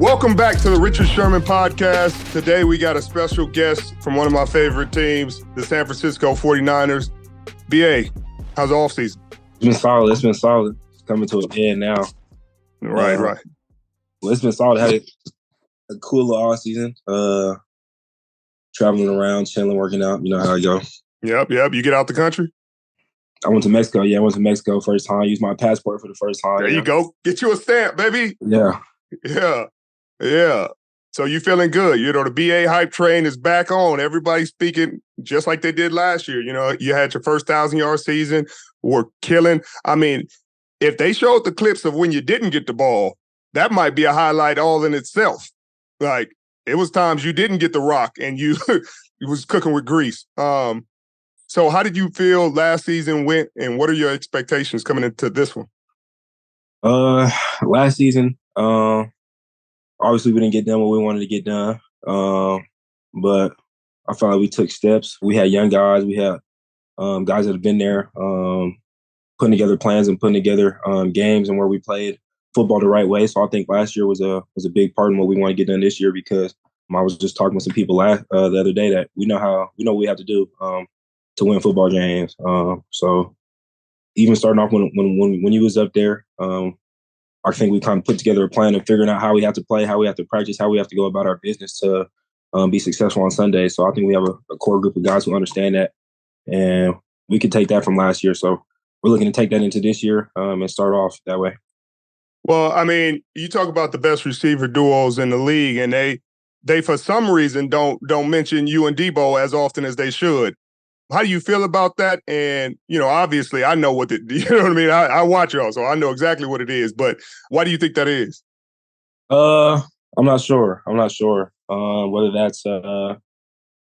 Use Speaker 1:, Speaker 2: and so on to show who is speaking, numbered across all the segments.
Speaker 1: Welcome back to the Richard Sherman podcast. Today we got a special guest from one of my favorite teams, the San Francisco 49ers. BA, how's the offseason?
Speaker 2: It's been solid. It's coming to an end now.
Speaker 1: Right.
Speaker 2: Well, it's been solid. I had a cool little offseason. Traveling around, chilling, working out. You know how I go.
Speaker 1: Yep. You get out the country?
Speaker 2: I went to Mexico. Yeah, I went to Mexico first time. Used my passport for the first time.
Speaker 1: There you go. Get you a stamp, baby. Yeah. So you feeling good. You know, the BA hype train is back on. Everybody's speaking just like they did last year. You know, you had your first 1,000-yard season. We're killing. I mean, if they showed the clips of when you didn't get the ball, that might be a highlight all in itself. Like, it was times you didn't get the rock and you was cooking with grease. So how did you feel last season went, and what are your expectations coming into this one?
Speaker 2: Last season, obviously we didn't get done what we wanted to get done. But I felt like we took steps. We had young guys. We had guys that have been there, putting together plans and putting together games and where we played football the right way. So I think last year was a big part in what we want to get done this year, because I was just talking with some people the other day that we know what we have to do to win football games. So even starting off when you was up there, I think we kind of put together a plan of figuring out how we have to play, how we have to practice, how we have to go about our business to be successful on Sunday. So I think we have a core group of guys who understand that, and we could take that from last year. So we're looking to take that into this year and start off that way.
Speaker 1: Well, I mean, you talk about the best receiver duos in the league, and they for some reason don't mention you and Debo as often as they should. How do you feel about that? And, you know, obviously I know you know what I mean? I watch y'all, so I know exactly what it is, but why do you think that is?
Speaker 2: I'm not sure. Whether that's,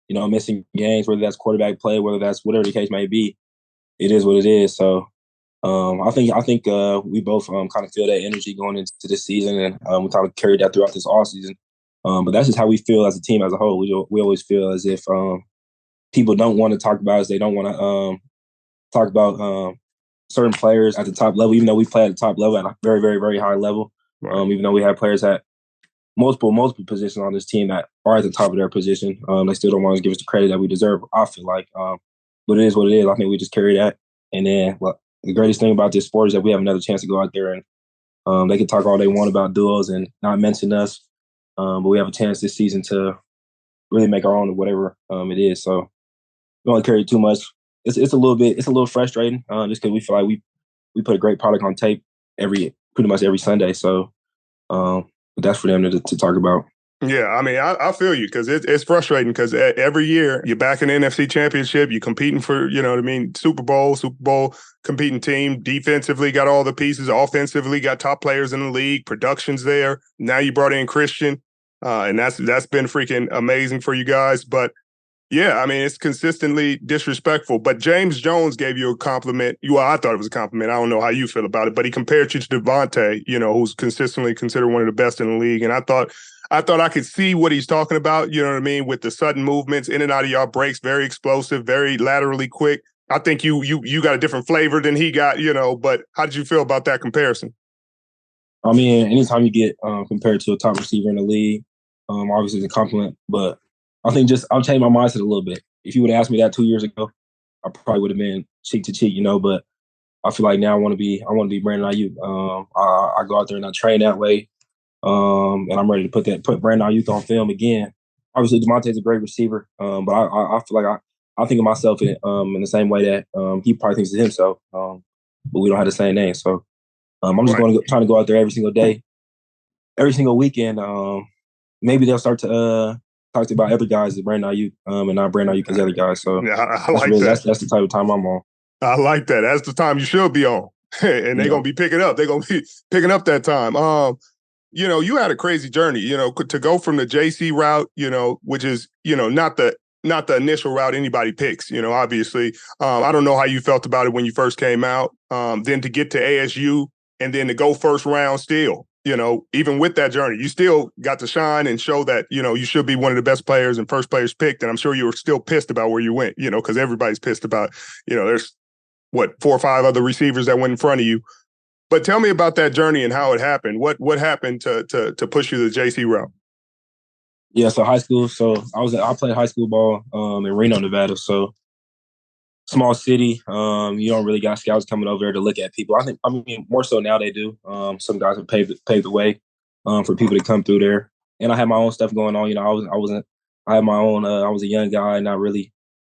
Speaker 2: missing games, whether that's quarterback play, whether that's whatever the case may be, it is what it is. So I think we both kind of feel that energy going into this season, and we kind of carried that throughout this offseason. But that's just how we feel as a team as a whole. We always feel as if people don't want to talk about us. They don't want to talk about certain players at the top level, even though we play at the top level at a very, very, very high level. Right. Even though we have players at multiple positions on this team that are at the top of their position, they still don't want to give us the credit that we deserve, I feel like. But it is what it is. I think we just carry that. And then the greatest thing about this sport is that we have another chance to go out there and they can talk all they want about duos and not mention us. But we have a chance this season to really make our own or whatever it is. So we don't carry too much. It's a little frustrating just because we feel like we put a great product on tape pretty much every Sunday. So but that's for them to talk about.
Speaker 1: Yeah, I mean, I feel you, because it's frustrating, because every year you're back in the NFC Championship, you're competing for, you know what I mean, Super Bowl competing team. Defensively, got all the pieces. Offensively, got top players in the league. Production's there. Now you brought in Christian, and that's been freaking amazing for you guys. But yeah, I mean, it's consistently disrespectful. But James Jones gave you a compliment. Well, I thought it was a compliment. I don't know how you feel about it, but he compared you to Devontae, you know, who's consistently considered one of the best in the league. And I thought I could see what he's talking about, you know what I mean, with the sudden movements in and out of your breaks, very explosive, very laterally quick. I think you got a different flavor than he got, you know, but how did you feel about that comparison?
Speaker 2: I mean, anytime you get compared to a top receiver in the league, obviously it's a compliment, but I think I'll change my mindset a little bit. If you would have asked me that 2 years ago, I probably would have been cheek to cheek, you know, but I feel like now I want to be Brandon Aiyuk. I go out there and I train that way. And I'm ready to put Brandon Aiyuk on film again. Obviously, Devontae's a great receiver, but I feel like I think of myself in the same way that he probably thinks of himself. But we don't have the same name, so I'm just trying to go out there every single day, every single weekend. Maybe they'll start to talk about every guy as Brandon Aiyuk, and not Brandon Aiyuk as other guys. So
Speaker 1: yeah, I like that.
Speaker 2: That's the type of time I'm on.
Speaker 1: I like that. That's the time you should be on, and they're gonna be picking up. They're gonna be picking up that time. You know, you had a crazy journey, you know, to go from the JC route, you know, which is, you know, not the initial route anybody picks, you know, obviously. I don't know how you felt about it when you first came out. Then to get to ASU and then to go first round still, you know, even with that journey, you still got to shine and show that, you know, you should be one of the best players and first players picked. And I'm sure you were still pissed about where you went, you know, because everybody's pissed about, you know, there's 4 or 5 other receivers that went in front of you. But tell me about that journey and how it happened. What happened to push you the JC route?
Speaker 2: Yeah, so high school. So I played high school ball in Reno, Nevada. So small city. You don't really got scouts coming over there to look at people. I mean more so now they do. Some guys have paved the way for people to come through there. And I had my own stuff going on. You know, I had my own. I was a young guy, not really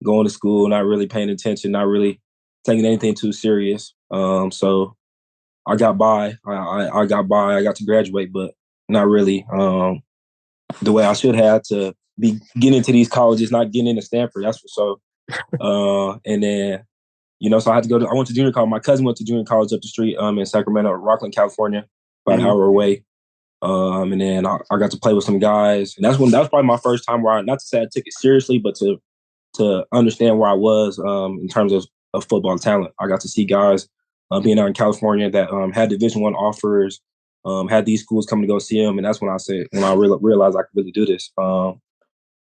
Speaker 2: going to school, not really paying attention, not really taking anything too serious. So I got by. I got by. I got to graduate, but not really the way I should have to be getting into these colleges, not getting into Stanford. That's for sure. And then, you know, so I went to junior college. My cousin went to junior college up the street in Sacramento, Rockland, California, about an hour away. And then I got to play with some guys. And that was probably my first time where not to say I took it seriously, but to understand where I was in terms of football talent. I got to see guys being out in California that had Division I offers, had these schools coming to go see them. And that's when I realized I could really do this. And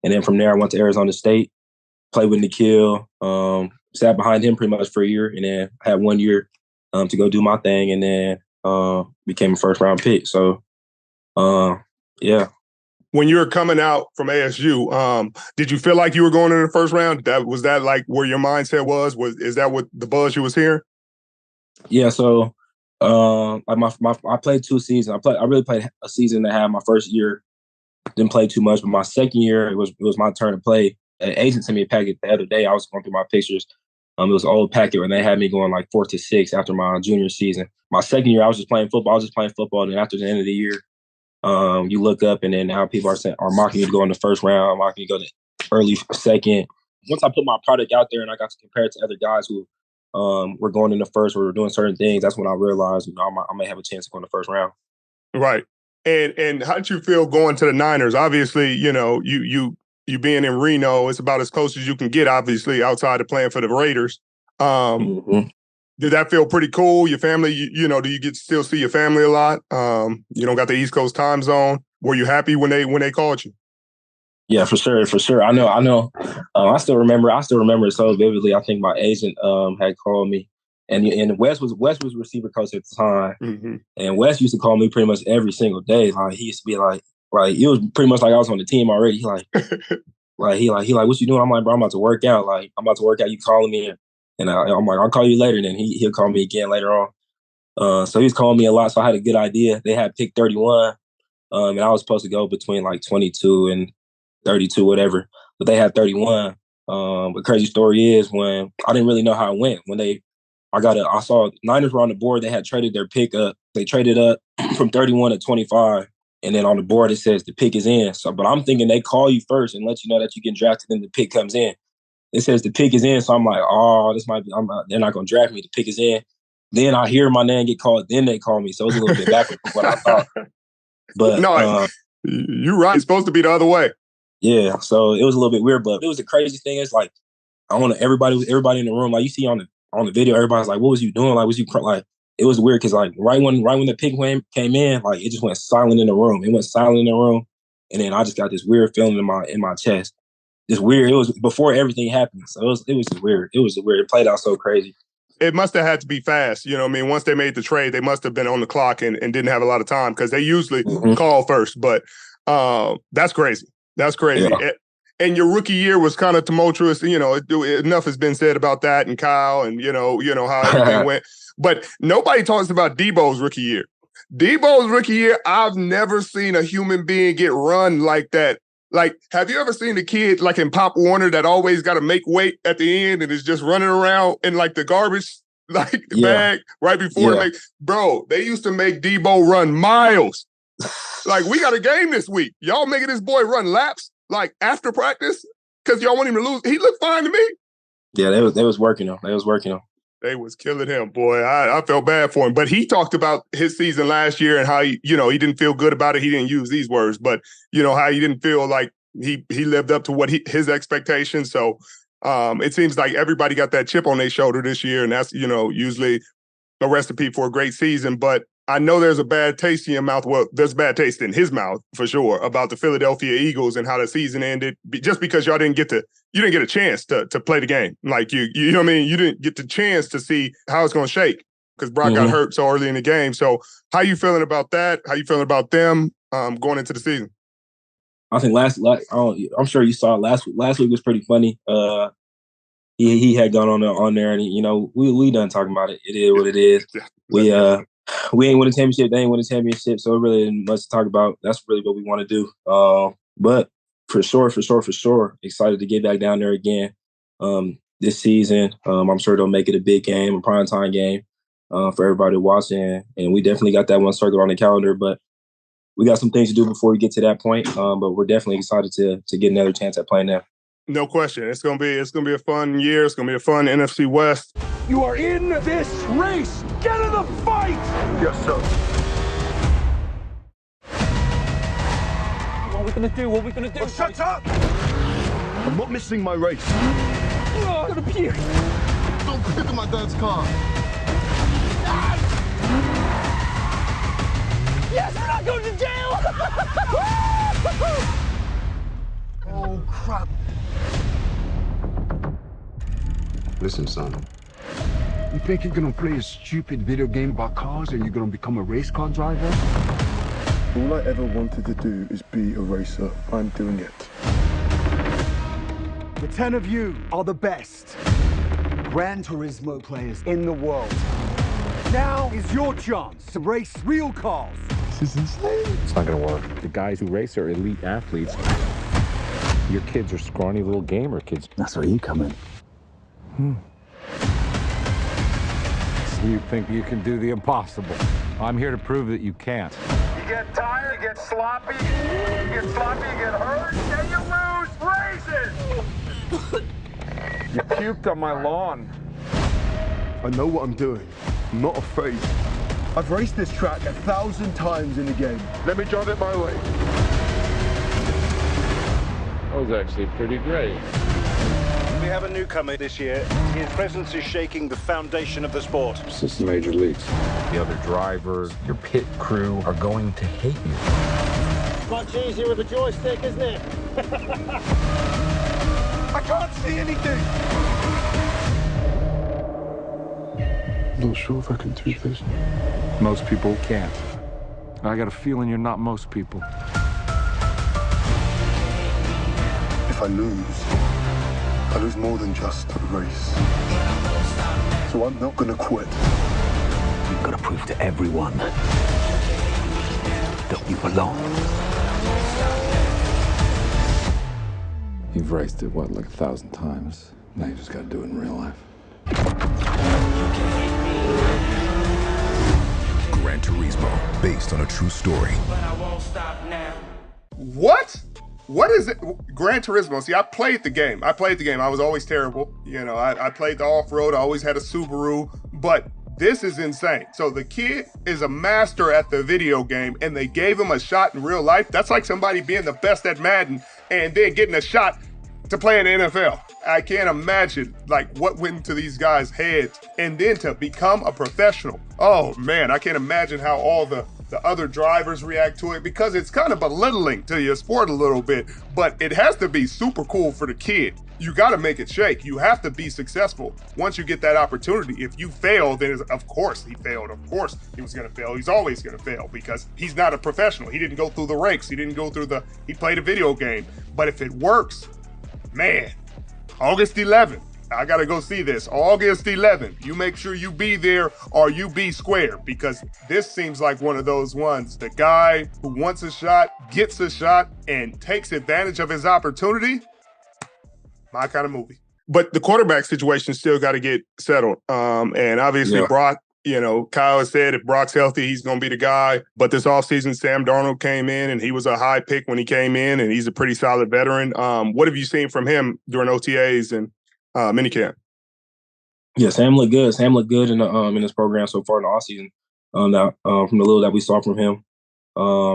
Speaker 2: then from there, I went to Arizona State, played with Nikhil, sat behind him pretty much for a year, and then had 1 year to go do my thing, and then became a first-round pick. So, yeah.
Speaker 1: When you were coming out from ASU, did you feel like you were going in the first round? Was that like where your mindset was? Is that what the buzz you was hearing?
Speaker 2: Yeah. So, I played 2 seasons. I really played a season and a half. My first year didn't play too much, but my second year it was my turn to play. An agent sent me a packet the other day. I was going through my pictures. It was an old packet, and they had me going like 4 to 6 after my junior season. My second year, I was just playing football. And then after the end of the year, you look up, and then now people are mocking you to go in the first round, mocking you to go to early second. Once I put my product out there and I got to compare it to other guys who were going in the first or were doing certain things, that's when I realized, you know, I may have a chance to go in the first round.
Speaker 1: Right. And how did you feel going to the Niners? Obviously, you know, you being in Reno, it's about as close as you can get, obviously, outside of playing for the Raiders. Did that feel pretty cool? Your family, you know, do you get to still see your family a lot? You don't got the East Coast time zone. Were you happy when they called you?
Speaker 2: Yeah, for sure. I know. I still remember it so vividly. I think my agent had called me, and Wes was receiver coach at the time, and Wes used to call me pretty much every single day. Like he used to be like it was pretty much like I was on the team already. He like what you doing? I'm like, bro, I'm about to work out. Like I'm about to work out. You calling me? And I'm like, I'll call you later. And then he'll call me again later on. So he was calling me a lot. So I had a good idea. They had pick 31, and I was supposed to go between like 22 and 32, whatever. But they had 31. The crazy story is when I didn't really know how it went. When I saw Niners were on the board. They had traded their pick up. They traded up from 31 to 25. And then on the board, it says the pick is in. So, but I'm thinking they call you first and let you know that you get drafted and the pick comes in. It says the pick is in. So I'm like, oh, this might be, they're not going to draft me. The pick is in. Then I hear my name get called. Then they call me. So it was a little bit backwards from what I thought. But
Speaker 1: no, you're right. It's supposed to be the other way.
Speaker 2: Yeah. So it was a little bit weird, but it was the crazy thing. It's like, I want to, everybody in the room, like you see on the video, everybody's like, what was you doing? Like, was you like, it was weird because like right when the pick came in, like it just went silent in the room. It went silent in the room. And then I just got this weird feeling in my chest. Just weird. It was before everything happened. So it was just weird. It was weird. It played out so crazy.
Speaker 1: It must have had to be fast. You know what I mean? Once they made the trade, they must have been on the clock and didn't have a lot of time because they usually call first. But that's crazy. That's crazy.
Speaker 2: Yeah.
Speaker 1: And your rookie year was kind of tumultuous. You know, enough has been said about that and Kyle and, you know how everything went. But nobody talks about Debo's rookie year. Debo's rookie year, I've never seen a human being get run like that. Like, have you ever seen the kid like in Pop Warner that always got to make weight at the end and is just running around in like the garbage bag right before bro, they used to make Debo run miles. Like, we got a game this week. Y'all making this boy run laps like after practice because y'all want him to lose. He looked fine to me.
Speaker 2: Yeah, they was working him.
Speaker 1: They was killing him, boy. I felt bad for him. But he talked about his season last year and how he didn't feel good about it. He didn't use these words, but how he didn't feel like he lived up to what his expectations. So it seems like everybody got that chip on their shoulder this year, and that's usually a recipe for a great season. But I know there's a bad taste in your mouth. Well, there's a bad taste in his mouth for sure about the Philadelphia Eagles and how the season ended, just because y'all didn't get a chance to play the game. Like you know what I mean? You didn't get the chance to see how it's going to shake. because Brock got hurt so early in the game. So how you feeling about that? How you feeling about them going into the season?
Speaker 2: I think I'm sure you saw last week was pretty funny. He had gone on there, and we done talking about it. It is what it is. We ain't win a championship. They ain't win a championship, so it really ain't much to talk about. That's really what we want to do. But for sure, excited to get back down there again this season. I'm sure they'll make it a big game, a primetime game for everybody watching, and we definitely got that one circled on the calendar. But we got some things to do before we get to that point, but we're definitely excited to get another chance at playing there.
Speaker 1: No question. It's gonna be a fun year. It's gonna be a fun NFC West.
Speaker 3: You are in this race. Get in the fight.
Speaker 4: Yes, sir.
Speaker 3: What are we gonna do?
Speaker 4: Oh, shut up! I'm not missing my race.
Speaker 3: Oh, I'm gonna puke.
Speaker 4: Don't pick up my dad's car.
Speaker 3: Yes, we're not going to jail!
Speaker 4: Oh, crap.
Speaker 5: Listen, son. You think you're gonna play a stupid video game about cars and you're gonna become a race car driver?
Speaker 4: All I ever wanted to do is be a racer. I'm doing it.
Speaker 6: The 10 of you are the best Gran Turismo players in the world. Now is your chance to race real cars.
Speaker 4: This is insane.
Speaker 7: It's not gonna work. The guys who race are elite athletes. Your kids are scrawny little gamer kids.
Speaker 6: That's where you come in.
Speaker 8: You think you can do the impossible. I'm here to prove that you can't.
Speaker 9: You get tired, you get sloppy, you get hurt, and you lose races!
Speaker 8: You puked on my lawn.
Speaker 4: I know what I'm doing. I'm not afraid. I've raced this track 1,000 times in the game. Let me drive it my way.
Speaker 7: That was actually pretty great.
Speaker 10: We have a newcomer this year. His presence is shaking the foundation of the sport.
Speaker 7: This is the major leagues. The other drivers, your pit crew are going to hate you.
Speaker 10: Much easier with a joystick, isn't it?
Speaker 4: I can't see anything! I'm not sure if I can do this.
Speaker 8: Most people can't. I got a feeling you're not most people.
Speaker 4: If I lose more than just a race. So I'm not gonna quit.
Speaker 6: You've got to prove to everyone that you belong.
Speaker 7: You've raced it, like 1,000 times. Now you just gotta do it in real life.
Speaker 11: Gran Turismo, based on a true story.
Speaker 1: What? What is it? Gran Turismo. See, I played the game. I was always terrible. I played the off-road. I always had a Subaru. But this is insane. So the kid is a master at the video game, and they gave him a shot in real life. That's like somebody being the best at Madden and then getting a shot to play in the NFL. I can't imagine what went into these guys' heads, and then to become a professional. Oh man, I can't imagine how all the other drivers react to it, because it's kind of belittling to your sport a little bit, but it has to be super cool for the kid. You got to make it shake. You have to be successful once you get that opportunity. If you fail, then of course he failed. Of course he was going to fail. He's always going to fail because he's not a professional. He didn't go through the ranks. He played a video game. But if it works, man, August 11th, I got to go see this. August 11th. You make sure you be there or you be square, because this seems like one of those ones. The guy who wants a shot, gets a shot, and takes advantage of his opportunity. My kind of movie. But the quarterback situation still got to get settled. And obviously Brock, Kyle has said if Brock's healthy, he's going to be the guy. But this offseason, Sam Darnold came in, and he was a high pick when he came in, and he's a pretty solid veteran. What have you seen from him during OTAs and minicamp?
Speaker 2: Yeah, Sam looked good. Sam looked good in this program so far in the offseason. From the little that we saw from him,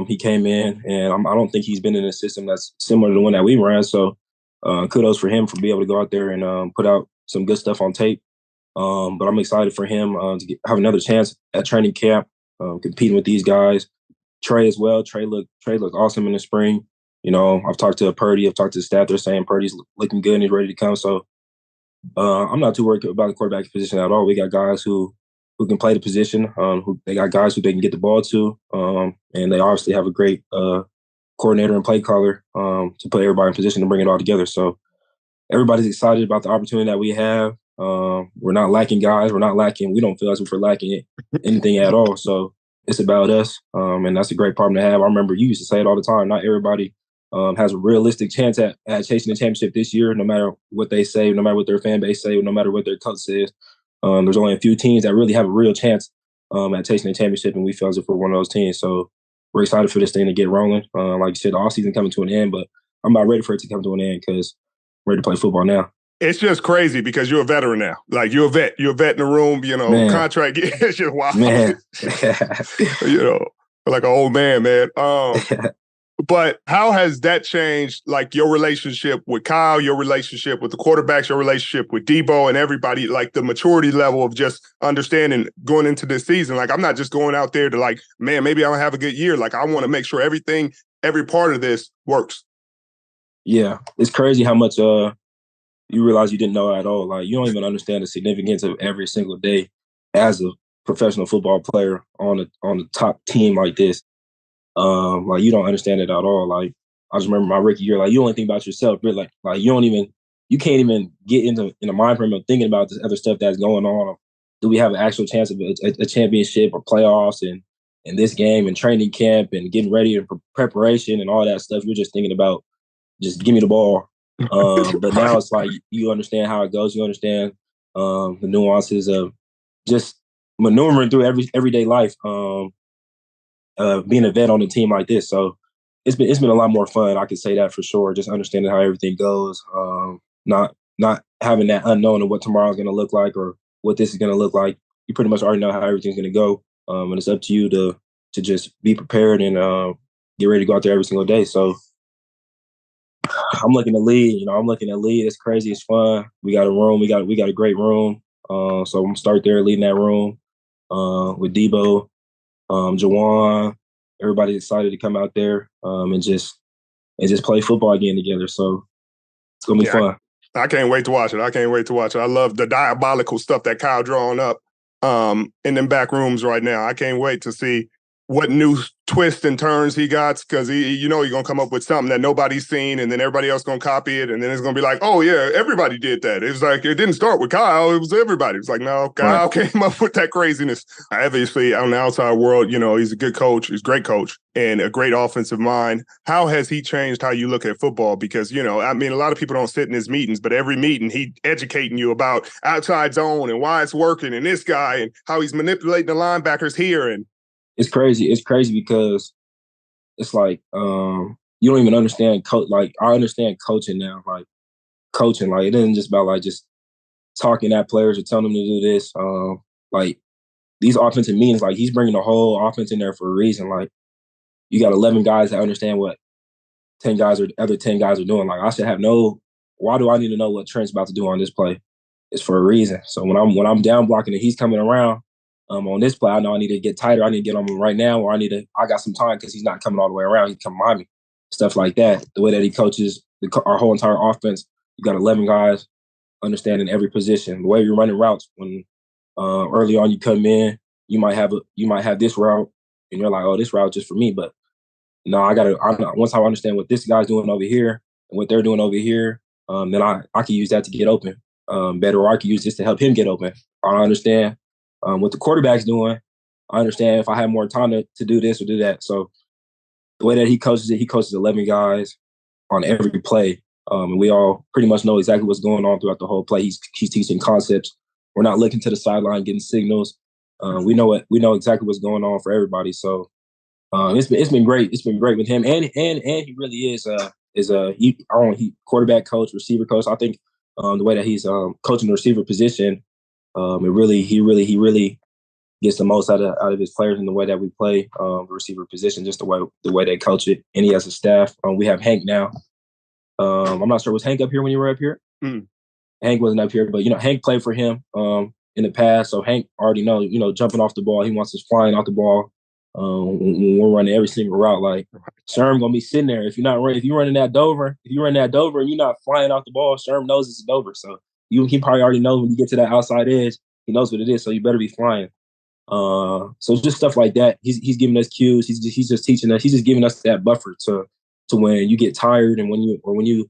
Speaker 2: he came in, and I don't think he's been in a system that's similar to the one that we ran. So kudos for him for being able to go out there and put out some good stuff on tape. But I'm excited for him to have another chance at training camp, competing with these guys. Trey as well. Trey looked awesome in the spring. I've talked to Purdy. I've talked to the staff. They're saying Purdy's looking good and he's ready to come. So I'm not too worried about the quarterback position at all. We got guys who who can play the position. Who they got guys who they can get the ball to, and they obviously have a great coordinator and play caller to put everybody in position to bring it all together. So everybody's excited about the opportunity that we have. We're not lacking guys. We don't feel as if we're lacking anything at all. So it's about us, and that's a great problem to have. I remember you used to say it all the time. Not everybody has a realistic chance at chasing the championship this year, no matter what they say, no matter what their fan base say, no matter what their coach says. There's only a few teams that really have a real chance at chasing the championship, and we feel as if we're one of those teams. So we're excited for this thing to get rolling. Like you said, the offseason coming to an end, but I'm not ready for it to come to an end because I'm ready to play football now.
Speaker 1: It's just crazy because you're a veteran now. Like you're a vet. You're a vet in the room,
Speaker 2: Man.
Speaker 1: contract. It's just wild.
Speaker 2: Man.
Speaker 1: Like an old man. But how has that changed, like, your relationship with Kyle, your relationship with the quarterbacks, your relationship with Debo and everybody, like the maturity level of just understanding going into this season? Like, I'm not just going out there to like, man, maybe I don't have a good year. Like, I want to make sure every part of this works.
Speaker 2: Yeah, it's crazy how much you realize you didn't know at all. Like, you don't even understand the significance of every single day as a professional football player on a top team like this. Like, you don't understand it at all. Like, I just remember my rookie year, like, you only think about yourself, really. Like you can't even get in the mind frame of thinking about this other stuff that's going on. Do we have an actual chance of a championship or playoffs and this game and training camp and getting ready and preparation and all that stuff? You're just thinking about just give me the ball. But now it's like you understand how it goes. You understand the nuances of just maneuvering through everyday life. Being a vet on a team like this. So it's been a lot more fun. I can say that for sure. Just understanding how everything goes. Not having that unknown of what tomorrow's going to look like or what this is going to look like. You pretty much already know how everything's going to go. And it's up to you to just be prepared and get ready to go out there every single day. So I'm looking to lead. It's crazy. It's fun. We got a room. We got a great room. So I'm gonna start there leading that room with Debo. Jawan, everybody's excited to come out there and just play football again together. So it's gonna be fun.
Speaker 1: I can't wait to watch it. I love the diabolical stuff that Kyle drawing up in them back rooms right now. I can't wait to see what new twists and turns he got, because he's gonna come up with something that nobody's seen, and then everybody else gonna copy it, and then it's gonna be like, oh yeah, everybody did that. It was like it didn't start with Kyle, it was everybody. It's like, no, Kyle came up with that craziness. Obviously, on the outside world, he's a good coach, he's a great coach, and a great offensive mind. How has he changed how you look at football? Because a lot of people don't sit in his meetings, but every meeting he educating you about outside zone and why it's working, and this guy and how he's manipulating the linebackers here. And
Speaker 2: it's crazy. It's crazy because it's like you don't even understand Like, I understand coaching now. Like, coaching, like, it isn't just about like just talking at players or telling them to do this. Like, these offensive meetings, like, he's bringing the whole offense in there for a reason. Like, you got 11 guys that understand what 10 guys or other 10 guys are doing. Like, I should have why do I need to know what Trent's about to do on this play? It's for a reason. So when I'm down blocking and he's coming around, on this play, I know I need to get tighter. I need to get on him right now, or I got some time because he's not coming all the way around. He's coming behind me. Stuff like that. The way that he coaches our whole entire offense, you got 11 guys understanding every position. The way you're running routes, when early on you come in, you might have this route, and you're like, oh, this route just for me. But no, once I understand what this guy's doing over here and what they're doing over here, then I can use that to get open better, or I can use this to help him get open. I understand what the quarterback's doing. I understand if I have more time to do this or do that. So the way that he coaches it, he coaches 11 guys on every play. And we all pretty much know exactly what's going on throughout the whole play. He's teaching concepts. We're not looking to the sideline, getting signals. We know exactly what's going on for everybody. So it's been great. It's been great with him. And he really is he quarterback coach, receiver coach. I think the way that he's coaching the receiver position, he really gets the most out of his players in the way that we play the receiver position, just the way they coach it. And he has a staff. We have Hank now. I'm not sure, was Hank up here when you were up here?
Speaker 1: Mm.
Speaker 2: Hank wasn't up here, but Hank played for him in the past, so Hank already knows. Jumping off the ball, he wants us flying off the ball when we're running every single route. Like, Sherman gonna be sitting there if you're running that Dover, and you're not flying off the ball, Sherman knows it's a Dover. So he probably already knows when you get to that outside edge, he knows what it is. So you better be flying. So it's just stuff like that. He's giving us cues. He's just teaching us. He's just giving us that buffer to when you get tired and when you're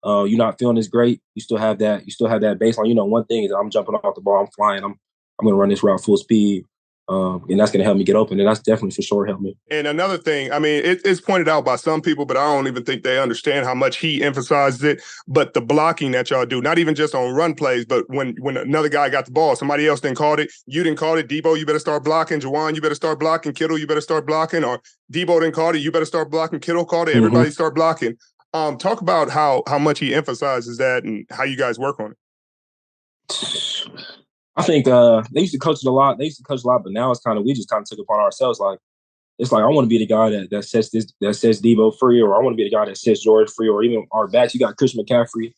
Speaker 2: not feeling as great. You still have that baseline. One thing is I'm jumping off the ball, I'm flying, I'm going to run this route full speed. And that's going to help me get open. And that's definitely for sure helped me.
Speaker 1: And another thing, I mean, it's pointed out by some people, but I don't even think they understand how much he emphasizes it. But the blocking that y'all do, not even just on run plays, but when another guy got the ball, somebody else didn't call it, you didn't call it, Debo, you better start blocking, Juwan, you better start blocking, Kittle, you better start blocking, or Debo didn't call it, you better start blocking, Kittle called it, everybody start blocking. Talk about how much he emphasizes that and how you guys work on it.
Speaker 2: I think they used to coach it a lot. But now it's we just kind of took it upon ourselves. Like, it's like I want to be the guy that sets Debo free, or I want to be the guy that sets George free, or even our backs. You got Christian McCaffrey.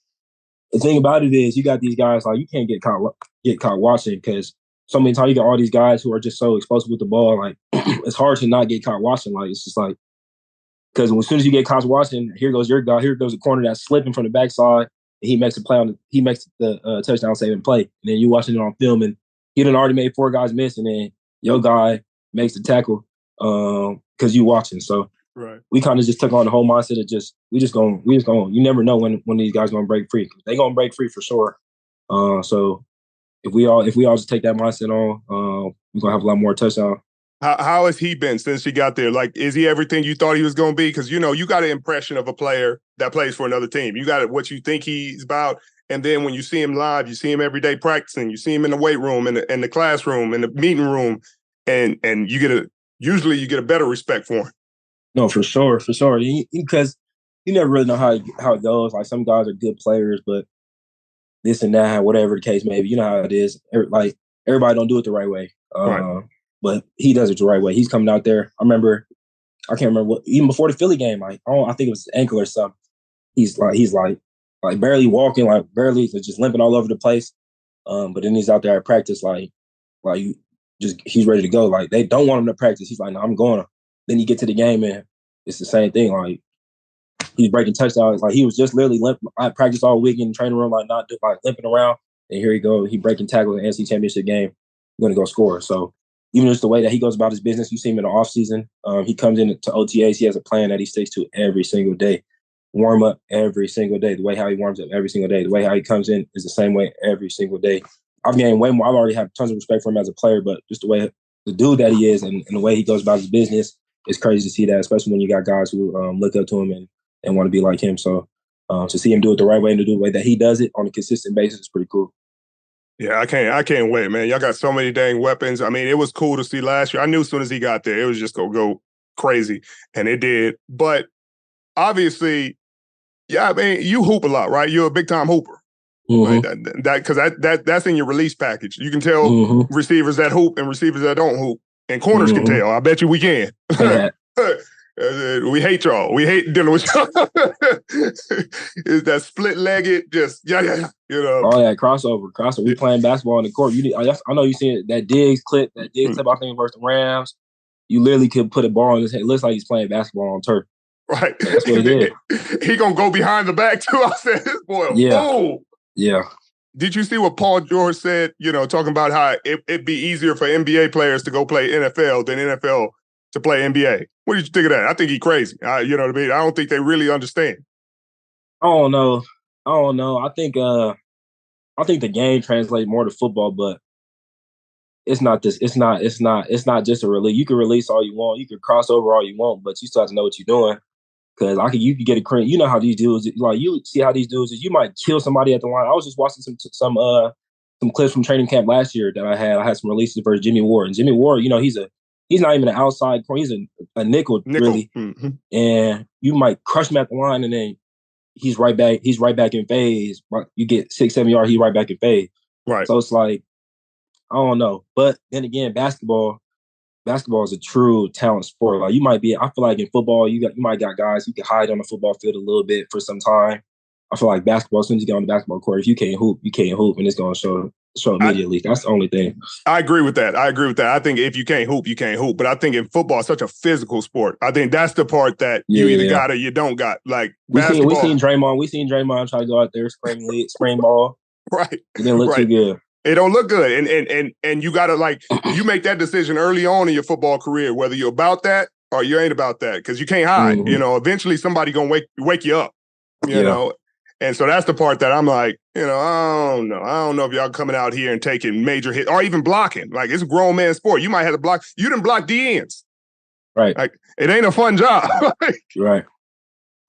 Speaker 2: The thing about it is, you got these guys like you can't get caught watching, because so many times you got all these guys who are just so explosive with the ball. Like, it's hard to not get caught watching. Like, it's just like, because as soon as you get caught watching, here goes your guy. Here goes a corner that's slipping from the backside. He makes a play he makes the touchdown saving play. And then you watching it on film, and he done already made 4 guys miss, and then your guy makes the tackle because you watching. So we kind of just took on the whole mindset of we just going. You never know when these guys gonna break free. They gonna break free for sure. So if we all just take that mindset on, we're gonna have a lot more touchdowns.
Speaker 1: How has he been since he got there? Like, is he everything you thought he was going to be? Because, you got an impression of a player that plays for another team. You got what you think he's about. And then when you see him live, you see him every day practicing. You see him in the weight room, in the classroom, in the meeting room. And usually you get a better respect for him.
Speaker 2: No, for sure. Because you never really know how it goes. Like, some guys are good players, but this and that, whatever the case may be, you know how it is. Like, everybody don't do it the right way.
Speaker 1: Right.
Speaker 2: But he does it the right way. He's coming out there. I can't remember what, even before the Philly game, like, I think it was his ankle or something. He's like barely walking, like barely just limping all over the place. But then he's out there at practice, he's ready to go. Like, they don't want him to practice. He's like, no, I'm going. Then you get to the game, and it's the same thing. Like, he's breaking touchdowns. Like, he was just literally limping. I practiced all week in the training room, like limping around. And here he goes. He breaking tackles in the NC Championship game. Going to go score. So, even just the way that he goes about his business, you see him in the offseason. He comes into OTAs. He has a plan that he sticks to every single day. Warm up every single day. The way how he warms up every single day. The way how he comes in is the same way every single day. I've gained way more. I've already had tons of respect for him as a player, but just the way the dude that he is and the way he goes about his business, it's crazy to see that, especially when you got guys who look up to him and want to be like him. So to see him do it the right way and to do it the way that he does it on a consistent basis is pretty cool.
Speaker 1: Yeah, I can't wait, man. Y'all got so many dang weapons. I mean, it was cool to see last year. I knew as soon as he got there, it was just going to go crazy, and it did. But obviously, yeah, I mean, you hoop a lot, right? You're a big-time hooper.
Speaker 2: Mm-hmm.
Speaker 1: Right? Because that's in your release package. You can tell receivers that hoop and receivers that don't hoop, and corners can tell. I bet you we can.
Speaker 2: Yeah.
Speaker 1: We hate y'all. We hate dealing with y'all. Is that split-legged, just yeah.
Speaker 2: Oh yeah, crossover. We playing basketball on the court. I know you seen that Diggs clip. I think versus the Rams. You literally could put a ball in his head. It looks like he's playing basketball on turf.
Speaker 1: Right.
Speaker 2: That's what it is.
Speaker 1: He gonna go behind the back too. I said, this boy.
Speaker 2: Yeah.
Speaker 1: Oh.
Speaker 2: Yeah.
Speaker 1: Did you see what Paul George said? Talking about how it'd be easier for NBA players to go play NFL than NFL to play NBA. What did you think of that? I think he's crazy. You know what I mean? I don't think they really understand.
Speaker 2: I don't know. I think the game translates more to football, but it's not this. It's not just a release. You can release all you want. You can cross over all you want, but you still have to know what you're doing. Because you can get a credit. You know how these dudes, like, you see how these dudes is. You might kill somebody at the line. I was just watching some clips from training camp last year that I had some releases versus Jimmy Ward. And Jimmy Ward, he's not even an outside corner. He's a nickel. Really. Mm-hmm. And you might crush him at the line, and then he's right back in phase. You get 6-7 yards, he's right back in phase.
Speaker 1: Right.
Speaker 2: So it's like, I don't know. But then again, basketball is a true talent sport. Like, I feel like in football, you might got guys who can hide on the football field a little bit for some time. I feel like basketball, as soon as you get on the basketball court, if you can't hoop, you can't hoop, and it's going to show immediately. That's the only thing.
Speaker 1: I agree with that. I think if you can't hoop, you can't hoop. But I think in football, it's such a physical sport. I think that's the part that you either got or you don't got. Like, basketball.
Speaker 2: We seen Draymond try to go out there, spring ball.
Speaker 1: Right.
Speaker 2: It didn't look too good.
Speaker 1: It don't look good. And you gotta you make that decision early on in your football career, whether you're about that or you ain't about that. Cause you can't hide.
Speaker 2: Mm-hmm.
Speaker 1: Eventually somebody gonna wake you up. You
Speaker 2: Yeah.
Speaker 1: know. And so that's the part that I'm like, I don't know. I don't know if y'all coming out here and taking major hits or even blocking. Like, it's a grown man sport. You might have to block. You didn't block D ends.
Speaker 2: Right.
Speaker 1: Like, it ain't a fun job.
Speaker 2: Right.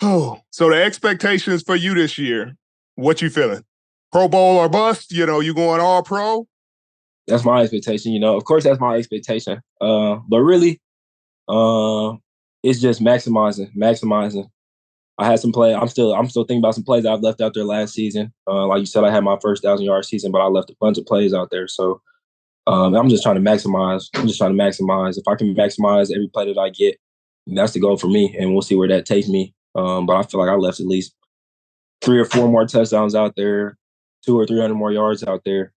Speaker 1: Oh, so the expectations for you this year, what you feeling? Pro Bowl or bust? You going all pro?
Speaker 2: That's my expectation. Of course, that's my expectation. But really, it's just maximizing. I had some play. I'm still thinking about some plays I've left out there last season. Like you said, I had my first 1,000-yard season, but I left a bunch of plays out there. So I'm just trying to maximize. If I can maximize every play that I get, that's the goal for me, and we'll see where that takes me. But I feel like I left at least 3 or 4 more touchdowns out there, 200 or 300 more yards out there.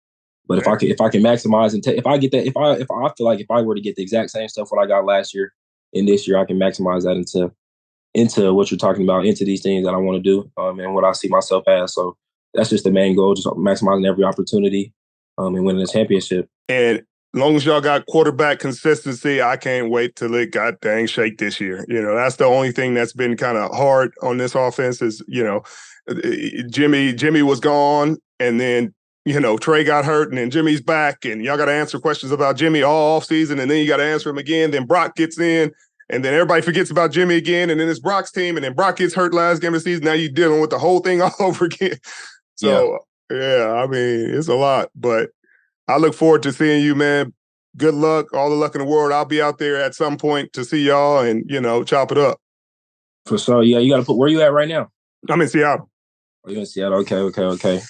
Speaker 2: But if I can maximize and if I get that, if I feel like if I were to get the exact same stuff what I got last year and this year, I can maximize that into what you're talking about, into these things that I want to do, and what I see myself as. So that's just the main goal, just maximizing every opportunity, and winning a championship.
Speaker 1: And as long as y'all got quarterback consistency, I can't wait till it got dang shake this year. That's the only thing that's been kind of hard on this offense is, Jimmy was gone, and then Trey got hurt, and then Jimmy's back, and y'all got to answer questions about Jimmy all offseason, and then you got to answer him again. Then Brock gets in, and then everybody forgets about Jimmy again, and then it's Brock's team, and then Brock gets hurt last game of the season. Now you're dealing with the whole thing all over again. So, yeah, I mean, it's a lot, but I look forward to seeing you, man. Good luck, all the luck in the world. I'll be out there at some point to see y'all and, chop it up.
Speaker 2: For sure. Yeah, you got to put, where you at right now?
Speaker 1: I'm in Seattle.
Speaker 2: Oh, you're in Seattle. Okay.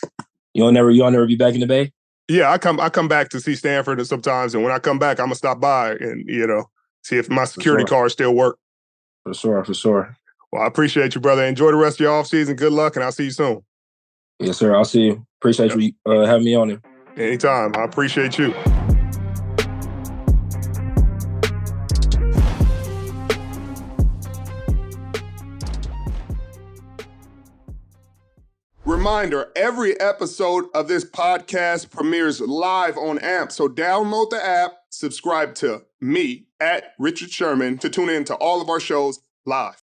Speaker 2: You'll never be back in the Bay?
Speaker 1: Yeah, I come back to see Stanford sometimes, and when I come back, I'm gonna stop by and see if my security card still work.
Speaker 2: For sure.
Speaker 1: Well, I appreciate you, brother. Enjoy the rest of your off season. Good luck, and I'll see you soon.
Speaker 2: Yes, sir. I'll see you. Appreciate you having me on here.
Speaker 1: Anytime. I appreciate you. Reminder, every episode of this podcast premieres live on AMP. So download the app, subscribe to me at Richard Sherman to tune in to all of our shows live.